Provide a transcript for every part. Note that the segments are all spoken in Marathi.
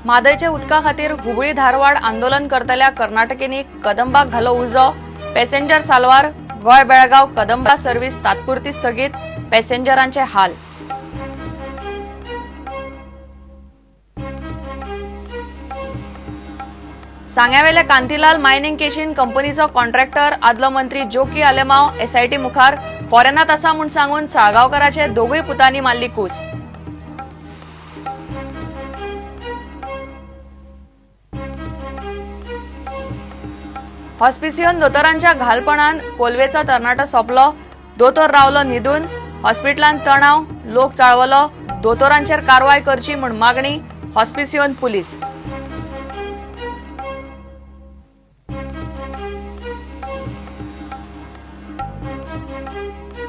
म्हादयचे उदका खातीर हुबळी धारवाड आंदोलन करतल्या कर्नाटकेनी कदंबाक घालो उजो, पॅसेंजर साल्वार, गोय बेळगाव कदंबा सर्व्हिस तात्पुरती स्थगीत, पॅसेंजरांचे हाल. सांग्यावेले कांतीलाल मायनिंग केशीन कंपनीचो कॉन्ट्रॅक्टर आदलो मंत्री जोकी आलेमाव एसआयटी मुखार फॉरेनात आसा म्हूण सांगून साळगांवकाराचे दोगूय पुतांनी मारली कूस. हॉस्पिसियोन दोतोरांच्या घालपणान कोलवेचो तरणाटो सोंपलो, दोतोर रावलो न्हिदून, हॉस्पिटलांत तणाव, लोक चाळवलो, दोतोरांचेर कारवाय करची म्हूण मागणी, हॉस्पिसियोन पुलीस.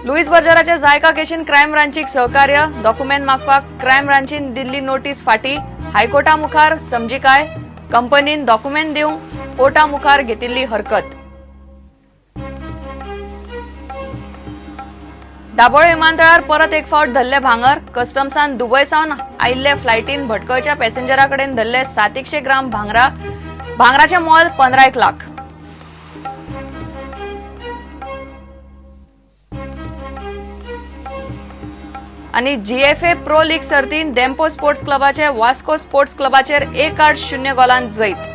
लुईस बर्जराचे जायका केशीन क्रायम ब्रांचीक सहकार्य, डॉक्युमेंट मागपाक क्रायम ब्रांचीन दिल्ली नोटीस फाटी, हायकोर्टा मुखार समजिकाय, कंपनीन डॉक्युमेंट दिवंक कोर्टा मुखार घेतिल्ली हरकत. दाबोळे विमानतळार परत एक फावट धरले भांगर, कस्टम्सान दुबयसावन आयिल्ले फ्लायटीन भटकळच्या पॅसेंजराकडेन धरले 700 ग्राम भांगराचे मोल 15 लाख. आणि जीएफए प्रो लीग सर्तीन डेम्पो स्पोर्ट्स क्लबाचे वास्को स्पोर्ट्स क्लबाचेर 1-0 गोलान जैत.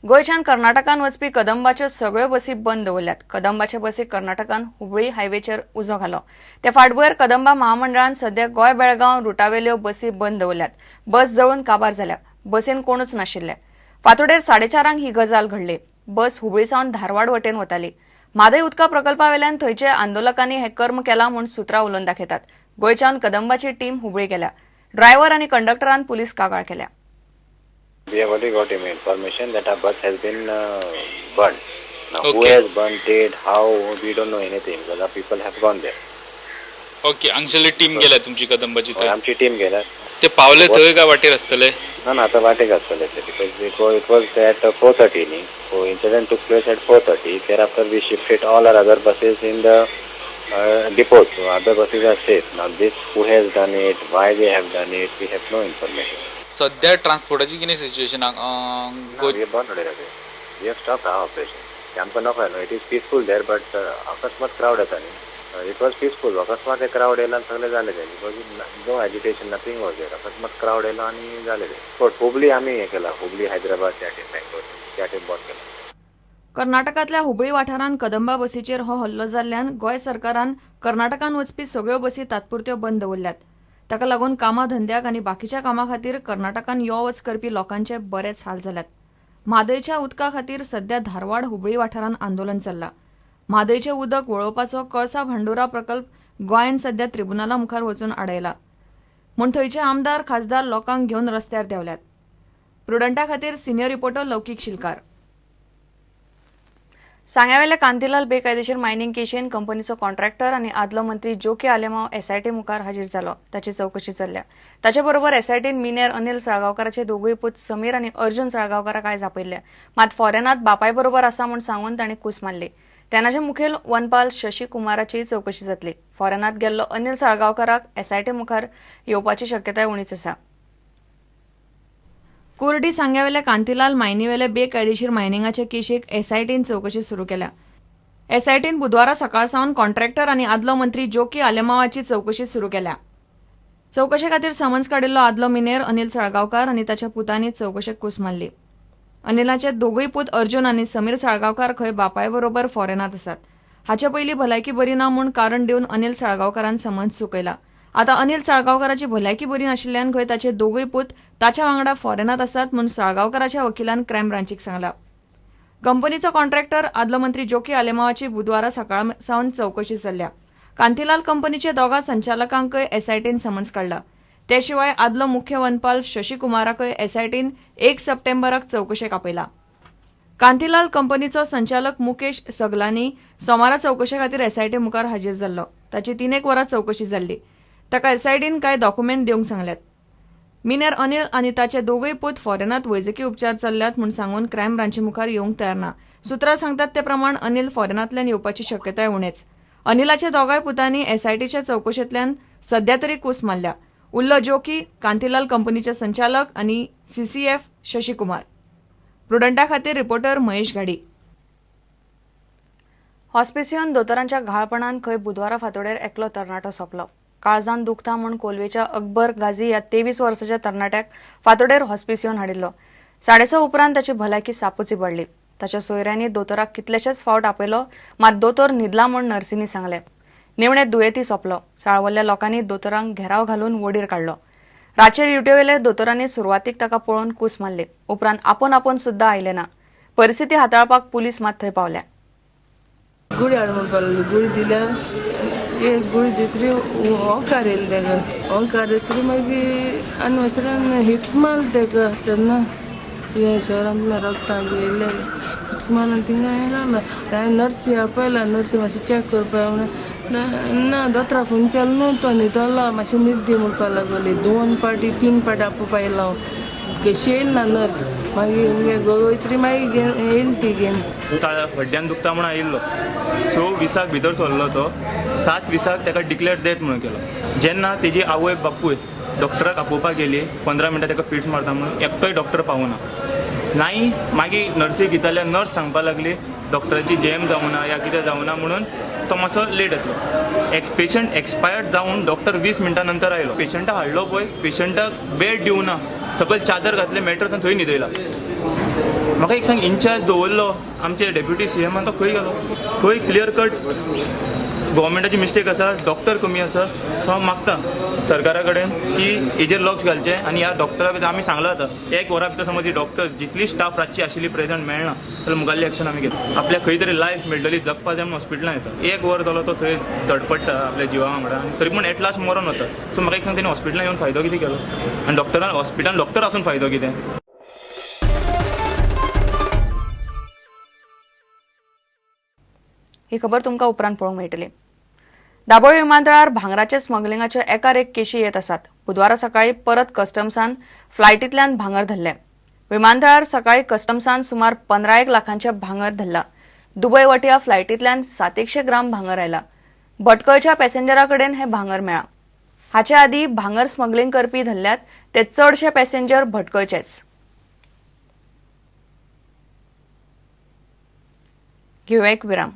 गोयच्यान कर्नाटकान वचपी कदंबाच्यो सगळ्यो बसी बंद दवरल्यात. कदंबाचे बसी कर्नाटकान हुबळी हायवेचेर उजो घालो. ते फाटभुंयेर कदंबा महामंडळान सध्या गोय बेळगांव रुटावेल्यो बसी बंद दवरल्यात. बस जळून काबार जाल्या. बसीन कोणूच नाशिल्ले. फांतोडेर 4:30 ही गजाल घडली. बस हुबळीसावन धारवाड वटेन वताली. म्हादय उदका प्रकल्पावेल्यान थंयचे आंदोलकांनी हे कर्म केला म्हूण सुत्रां उलोवन दाखयतात. गोयच्यान कदंबाची टीम हुबळी गेल्या. ड्रायव्हर आणि कंडक्टरान पुलीस कागाळ केल्या. We have already got information that our bus has been burnt. Now, who Okay. has burnt it, how, we don't know anything because our people have gone there. Okay, हांगसरली टीम गेल्या तुमची कदंबाची थंय. आमची टीम गेल्या. ते पावले थंय काय वाटेर आसतले? ना आता वाटेक आसतले ते because it was at 4:30 न्ही. So incident took place at 4:30. Thereafter we shifted all our other buses in the depots. So other buses are safe. Now this who has done it, why they have done it, we have no information. सध्या ट्रान्सपोर्टाची कितें situation We have burned already. We have stopped our operation. आमकां नकळो न्हू. It is peaceful there, but अकस्मात crowd येता न्ही. It was peaceful. अकस्मात एक crowd येयला आनी सगळें जालें तें. Because no agitation, nothing was there. अकस्मात crowd येयलो आनी जालें तें. But हुबळी आमी हें केलां. हुबळी हैदराबाद त्या टीम बँगलोर त्या टीम बंद केला. कर्नाटकातल्या हुबळी वाठारान कदंबा बसीचेर हो हल्लो जाल्ल्यान गोय सरकारान कर्नाटकान वचपी सगळ्यो बसी तात्पुरत्यो बंद दवरल्यात. ताका लागून कामा धंद्याक आनी बाकीच्या कामां खातीर कर्नाटकान यो वच करपी लोकांचे बरेच हाल जाल्यात. म्हादयच्या उदका खातीर सध्या धारवाड हुबळी वाठारान आंदोलन चल्लां. म्हादयचें उदक वळोवपाचो कळसा भांडुरा प्रकल्प गोंयान सध्या ट्रिब्युनला मुखार वचून आडयला म्हूण थंयचे आमदार खासदार लोकांक घेवन रस्त्यार देंवल्यात. प्रुडंटा खातीर सिनियर रिपोर्टर लौकीक शिलकार. सांग्यावेले कांतीलाल बेकायदेशीर मायनिंग केशीन कंपनीचो कॉन्ट्रॅक्टर आणि आदलो मंत्री जोकी आलेमाव एसआयटी मुखार हाजीर जालो. ताची चवकशी चल्ल्या. ताचे बरोबर एसआयटीन मिनेर अनिल साळगांवकाराचे दोगूय पूत समीर आणि अर्जुन साळगांवकाराक आयज आपयल्ले. मात फॉरेनात बापाय बरोबर आसा म्हूण सांगून तांणी कूस मारली. तेनाचे मुखेल वनपाल शशी कुमाराची चवकशी जातली. फॉरेनात गेल्लो अनिल साळगांवकाराक एसआयटी मुखार येवपाची शक्यताय उणीच आसा. कुर्डी सांग्यावेले कांतीलाल मायनीवेले बेकायदेशीर मायनिंगाचे केशीक एसआयटीन चवकशी सुरू केल्या. एसआयटीन बुधवारा सकाळसावन कॉन्ट्रॅक्टर आणि आदलो मंत्री जोकी आलेमावाची चवकशी सुरू केल्या. चवकशे खातीर समन्स काडिल्लो आदलो मिनेर अनिल साळगांवकार आनी ताच्या पुतांनी चवकशेक कूस मारली. अनिलाचे दोगूय पूत अर्जुन आनी समीर साळगांवकार खंय बापाय बरोबर फॉरेनात आसात. हाचे पयलीं भलायकी बरी ना म्हूण कारण दिवन अनिल साळगांवकारान समन्स चुकयला. आतां अनिल साळगांवकाराची भलायकी बरी नाशिल्ल्यान खंय ताचे दोगूय पूत ताच्या वांगडा फॉरेनात आसात म्हूण साळगांवकाराच्या वकिलान क्रायम ब्रांचीक सांगलां. कंपनीचो कॉन्ट्रॅक्टर आदलो मंत्री जोकी आलेमावाची बुधवारा सकाळ सावन चवकशी चल्ल्या. कांतीलाल कंपनीचे दोगा संचालकांकय एसआयटीन समन्स काडला. ते शिवाय आदलो मुख्य वनपाल शशी कुमाराकय एसआयटीन 1 सप्टेंबराक चवकशेक आपयला. कांतीलाल कंपनीचो संचालक मुकेश सगलानी सोमारा चवकशे खातीर एसआयटी मुखार हाजीर जाल्लो. ताची 3 वरां चवकशी जाल्ली. ताका एसआयटीन कांय डॉक्युमेंट दिवंक सांगल्यात. मिनेर अनिल आनी ताचे दोगूय पूत फॉरेनात वैजकी उपचार चल्ल्यात म्हूण सांगून क्रायम ब्रांची मुखार येवंक तयार ना. सुत्रां सांगतात ते प्रमाण अनिल फॉरेनांतल्यान येवपाची शक्यताय उणेच. अनिलाचे दोगांय पुतांनी एसआयटीच्या चवकशेंतल्यान सध्या तरी कूस मारल्या. उल्लो जोकी, कांतीलाल कंपनीचे संचालक आनी सीसीएफ शशिकुमार. प्रुडंटा खातीर रिपोर्टर महेश घाडी. हॉस्पिसियन दोतोरांच्या घाळपणान खंय बुधवारा फांतोडेर एकलो तरणाटो सोंपलो. काळजान दुखता म्हूण कोलवेच्या अकबर गाझी ह्या 23 वर्साच्या तरणाट्याक फांतोडेर हॉस्पिसियन हाडिल्लो. 6:30 उपरांत ताची भलायकी सापूच इबडली. ताच्या सोयऱ्यांनी दोतोराक कितलेशेच फावट आपयलो, मात दोतोर न्हिदला म्हूण नर्सींनी सांगलें. निमणे दुयेती सोंपलो. साळवल्ल्या लोकांनी दोतोरांक घेराव घालून वडीर काडलो. रातचे ड्युटीवेले दोतोरांनी सुरवातीक ताका पळोवन कूस मारली. उपरांत आपूण सुद्दां आयले ना. परिस्थिती हाताळपाक पुलीस मात थंय पावल्या. गुळी हाड म्हणपाक लागली. गुळी दिल्या एक गुळी दितरी ओंकार येयले तेका. ओंकार येतरी मागीर आनी वचून हिप्स मारले तेका. तेन्ना हे शहरांतल्यान रगतां येयले हिप्स मारून थिंगा लागला. हांवें नर्सी आपयला. नर्सी मातशें चॅक करपा ना दोतोरा फोन केलो न्हू. तो न्हिदलो. मातशें न्हीद दी म्हणपाक लागली. 2 पाटी 3 पाटी आपोवपा येयलो हांव. कशी येयली ना नर्स. मागीर वयतरी मागीर येयली ती घेवन. हड्ड्यान दुखता म्हणून आयिल्लो. 6 दिसाक भितर सरलो तो. 7 दिसाक ताका डिक्लेअर डेथ म्हणून केलो. जेन्ना तेजी आवय बापूय डॉक्टराक आपोवपाक गेली, 15 मिनटां ताका फिट्स मारता म्हणून एकटोय डॉक्टर पावना. नाही मागीर नर्सीक विचारल्यार नर्स सांगपाक लागली डॉक्टराची जॅम जावना या कितें जावना म्हणून तो मातसो लेट येतलो. पेशंट एक्सपायर्ड जावन डॉक्टर 20 मिनटां नंतर आयलो. पेशंटाक हाडलो पळय, पेशंटाक बेड दिवना. सकयल चादर घातले मॅट्रस आनी थंय न्हिदयला. म्हाका एक सांग, इन्चार्ज दवरलो आमचे डेप्युटी सीएमान, तो खंय गेलो? खंय क्लियर कट गव्हर्मेंटाची मिस्टेक आसा, डॉक्टर कमी आसा. सो हांव मागता सरकारा कडेन की हेजेर लक्ष घालचें. आनी ह्या डॉक्टरा भितर आमी सांगला आतां 1 वरा भितर समज ही डॉक्टर्स जितली स्टाफ रातची आशिल्ली प्रेझंट मेळना जाल्यार मुखाल्ली एक्शन आमी घेता. आपल्याक खंय तरी लायफ मेळटली, जगपा जाय म्हणून हॉस्पिटलांत येता. 1 वर जालो तो थंय धडपडटा आपल्या जिवा वांगडा, तरी पूण एट लास्ट मरून वता. सो म्हाका एक सांग, तेणी हॉस्पिटलांत येवन फायदो कितें केलो? आनी डॉक्टरान हॉस्पिटलांत डॉक्टर आसून फायदो कितें? ही खबर तुमकां उपरांत पळोवंक मेळटली. दाबोळे विमानतळार भांगराचे स्मगलिंगाचे एकार एक केशी येत आसात. बुधवारा सकाळी परत कस्टम्सान फ्लायटींतल्यान भांगर धरले. विमानतळार सकाळी कस्टम्सान सुमार 15 लाखांचे भांगर धरला. दुबय वटिया फ्लायटींतल्यान 700 ग्राम भांगर आयला. भटकळच्या पॅसेंजरा कडेन हे भांगर मेळ्ळा. हाचे आदीं भांगर स्मगलिंग करपी धरल्यात ते चडशे पॅसेंजर भटकळचेच. घेऊया एक विराम.